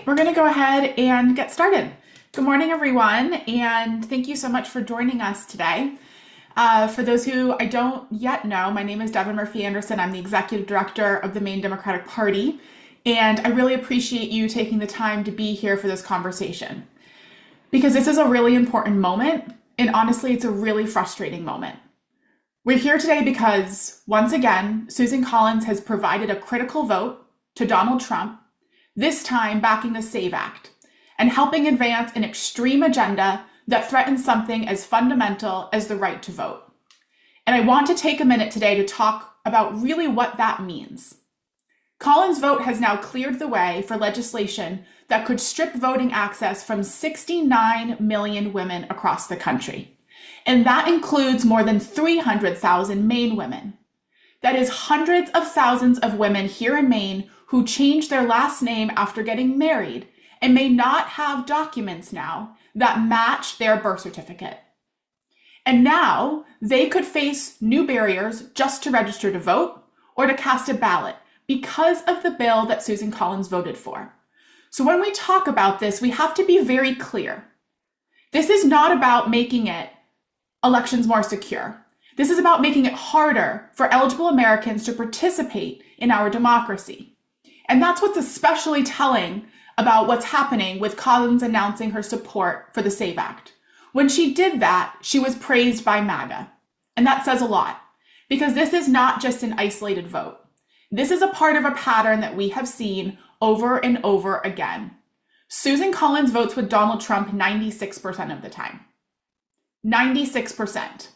we're going to go ahead and get started. Good morning, everyone, and thank you so much for joining us today. For those who I don't yet know, my name is Devon Murphy-Anderson. I'm the Executive Director of the Maine Democratic Party, and I really appreciate you taking the time to be here for this conversation. Because this is a really important moment, and honestly, it's a really frustrating moment. We're here today because, once again, Susan Collins has provided a critical vote to Donald Trump, this time backing the SAVE Act, and helping advance an extreme agenda that threatens something as fundamental as the right to vote. And I want to take a minute today to talk about really what that means. Collins' vote has now cleared the way for legislation that could strip voting access from 69 million women across the country. And that includes more than 300,000 Maine women. That is hundreds of thousands of women here in Maine who changed their last name after getting married and may not have documents now that match their birth certificate. And now they could face new barriers just to register to vote or to cast a ballot because of the bill that Susan Collins voted for. So when we talk about this, we have to be very clear. This is not about making elections more secure. This is about making it harder for eligible Americans to participate in our democracy. And that's what's especially telling about what's happening with Collins announcing her support for the SAVE Act. When she did that, she was praised by MAGA. And that says a lot, because this is not just an isolated vote. This is a part of a pattern that we have seen over and over again. Susan Collins votes with Donald Trump 96% of the time. 96%.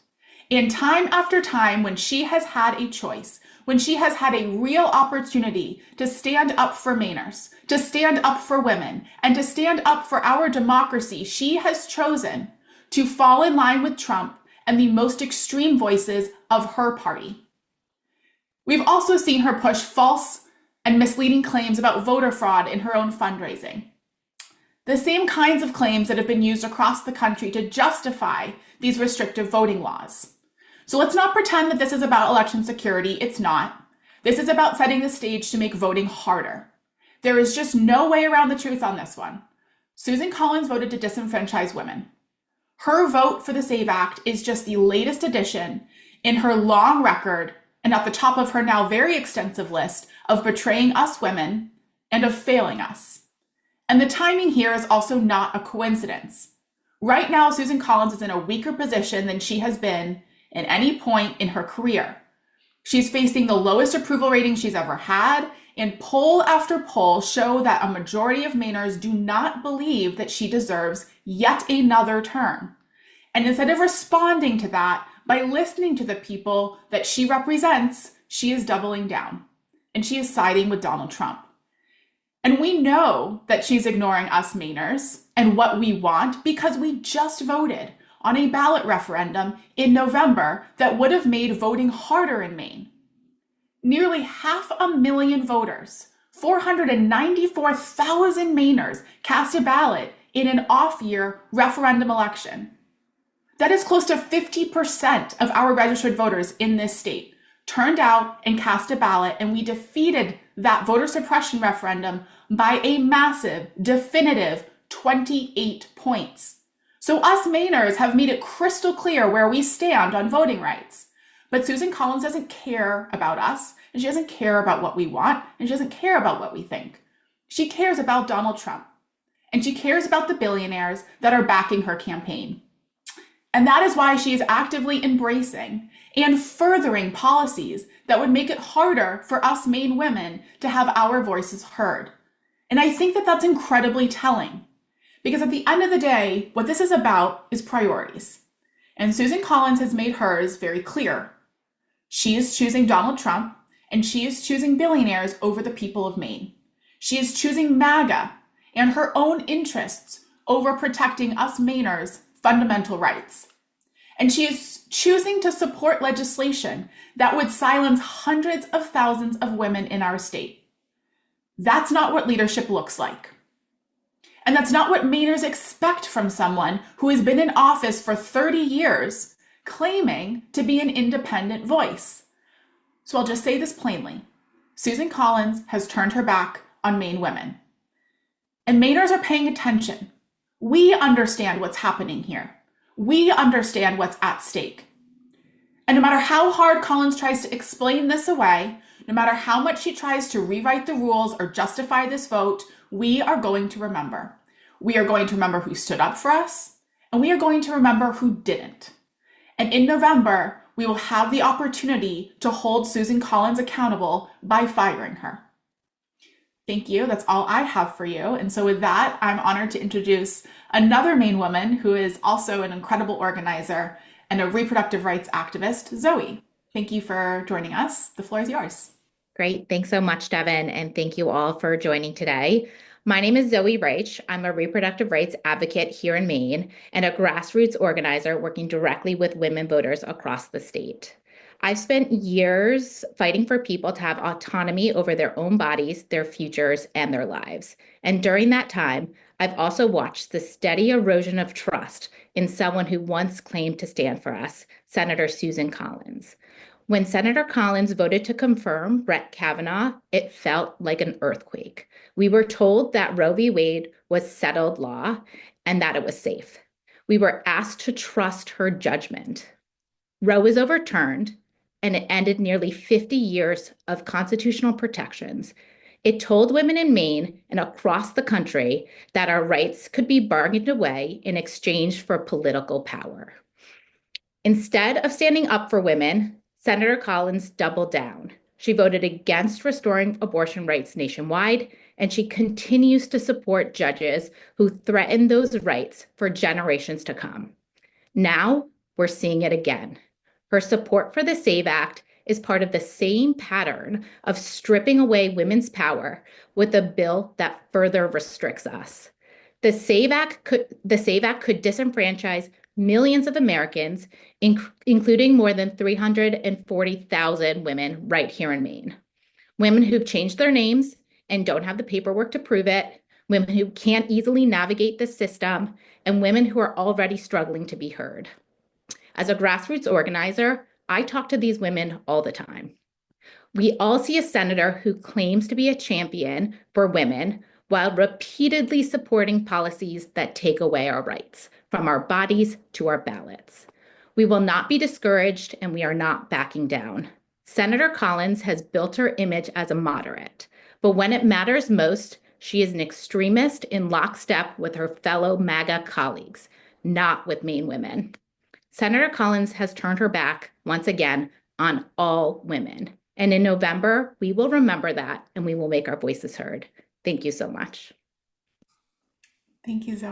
And time after time, when she has had a choice, when she has had a real opportunity to stand up for Mainers, to stand up for women, and to stand up for our democracy, she has chosen to fall in line with Trump and the most extreme voices of her party. We've also seen her push false and misleading claims about voter fraud in her own fundraising. The same kinds of claims that have been used across the country to justify these restrictive voting laws. So let's not pretend that this is about election security. It's not. This is about setting the stage to make voting harder. There is just no way around the truth on this one. Susan Collins voted to disenfranchise women. Her vote for the SAVE Act is just the latest addition in her long record and at the top of her now very extensive list of betraying us women and of failing us. And the timing here is also not a coincidence. Right now, Susan Collins is in a weaker position than she has been at any point in her career. She's facing the lowest approval rating she's ever had, and poll after poll show that a majority of Mainers do not believe that she deserves yet another term. And instead of responding to that by listening to the people that she represents, she is doubling down, and she is siding with Donald Trump. And we know that she's ignoring us Mainers and what we want because we just voted on a ballot referendum in November that would have made voting harder in Maine. Nearly 500,000 voters, 494,000 Mainers cast a ballot in an off-year referendum election. That is close to 50% of our registered voters in this state turned out and cast a ballot, and we defeated that voter suppression referendum by a massive, definitive 28 points. So us Mainers have made it crystal clear where we stand on voting rights. But Susan Collins doesn't care about us, and she doesn't care about what we want, and she doesn't care about what we think. She cares about Donald Trump, and she cares about the billionaires that are backing her campaign. And that is why she is actively embracing and furthering policies that would make it harder for us Maine women to have our voices heard. And I think that that's incredibly telling. Because at the end of the day, what this is about is priorities. And Susan Collins has made hers very clear. She is choosing Donald Trump, and she is choosing billionaires over the people of Maine. She is choosing MAGA and her own interests over protecting us Mainers' fundamental rights. And she is choosing to support legislation that would silence hundreds of thousands of women in our state. That's not what leadership looks like. And that's not what Mainers expect from someone who has been in office for 30 years, claiming to be an independent voice. So I'll just say this plainly. Susan Collins has turned her back on Maine women. And Mainers are paying attention. We understand what's happening here. We understand what's at stake. And no matter how hard Collins tries to explain this away, no matter how much she tries to rewrite the rules or justify this vote, we are going to remember. We are going to remember who stood up for us, and we are going to remember who didn't. And in November, we will have the opportunity to hold Susan Collins accountable by firing her. Thank you. That's all I have for you. And so, with that, I'm honored to introduce another Maine woman who is also an incredible organizer and a reproductive rights activist, Zoe. Thank you for joining us. The floor is yours. Great. Thanks so much, Devon, and thank you all for joining today. My name is Zoe Reich. I'm a reproductive rights advocate here in Maine and a grassroots organizer working directly with women voters across the state. I've spent years fighting for people to have autonomy over their own bodies, their futures, and their lives. And during that time, I've also watched the steady erosion of trust in someone who once claimed to stand for us, Senator Susan Collins. When Senator Collins voted to confirm Brett Kavanaugh, it felt like an earthquake. We were told that Roe v. Wade was settled law and that it was safe. We were asked to trust her judgment. Roe was overturned, and it ended nearly 50 years of constitutional protections. It told women in Maine and across the country that our rights could be bargained away in exchange for political power. Instead of standing up for women, Senator Collins doubled down. She voted against restoring abortion rights nationwide, and she continues to support judges who threaten those rights for generations to come. Now, we're seeing it again. Her support for the SAVE Act is part of the same pattern of stripping away women's power with a bill that further restricts us. The SAVE Act could disenfranchise millions of Americans, including more than 340,000 women right here in Maine. Women who've changed their names and don't have the paperwork to prove it, women who can't easily navigate the system, and women who are already struggling to be heard. As a grassroots organizer, I talk to these women all the time. We all see a senator who claims to be a champion for women while repeatedly supporting policies that take away our rights, from our bodies to our ballots. We will not be discouraged, and we are not backing down. Senator Collins has built her image as a moderate, but when it matters most, she is an extremist in lockstep with her fellow MAGA colleagues, not with Maine women. Senator Collins has turned her back once again on all women. And in November, we will remember that and we will make our voices heard. Thank you so much. Thank you, Zoe.